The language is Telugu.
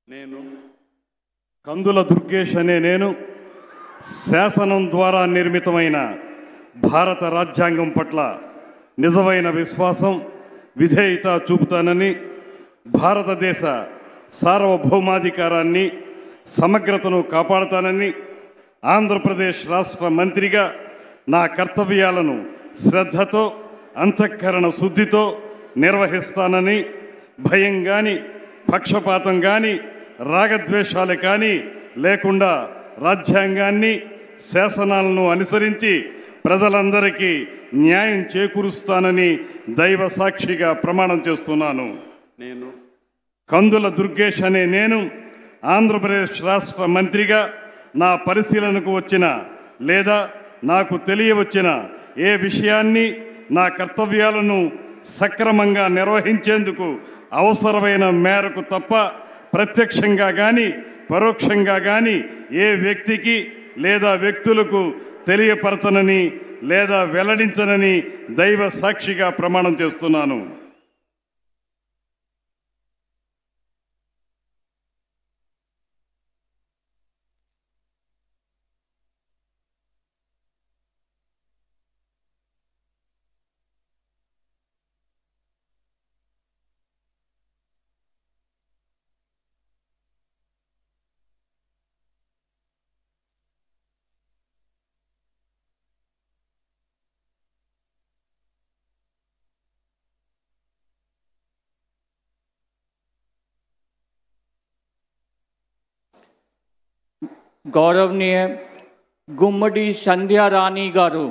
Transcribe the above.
నేను కందుల దుర్గేష్ అనే నేను శాసనం ద్వారా నిర్మితమైన భారత రాజ్యాంగం పట్ల నిజమైన విశ్వాసం విధేయత చూపుతానని, భారతదేశ సార్వభౌమాధికారాన్ని సమగ్రతను కాపాడుతానని, ఆంధ్రప్రదేశ్ రాష్ట్ర మంత్రిగా నా కర్తవ్యాలను శ్రద్ధతో అంతఃకరణ శుద్ధితో నిర్వహిస్తానని, భయం కానీ పక్షపాతం కానీ రాగద్వేషాలు కానీ లేకుండా రాజ్యాంగాన్ని శాసనాలను అనుసరించి ప్రజలందరికీ న్యాయం చేకూరుస్తానని దైవ సాక్షిగా ప్రమాణం చేస్తున్నాను. నేను కందుల దుర్గేష్ అనే నేను ఆంధ్రప్రదేశ్ రాష్ట్ర మంత్రిగా నా పరిశీలనకు వచ్చిన లేదా నాకు తెలియవచ్చిన ఏ విషయాన్ని నా కర్తవ్యాలను సక్రమంగా నిర్వహించేందుకు అవసరమైన మేరకు తప్ప ప్రత్యక్షంగా కానీ పరోక్షంగా కానీ ఏ వ్యక్తికి లేదా వ్యక్తులకు తెలియపరచనని లేదా వెల్లడించనని దైవ సాక్షిగా ప్రమాణం చేస్తున్నాను. गौरवनीय गुम्मडी संध्या रानी गारू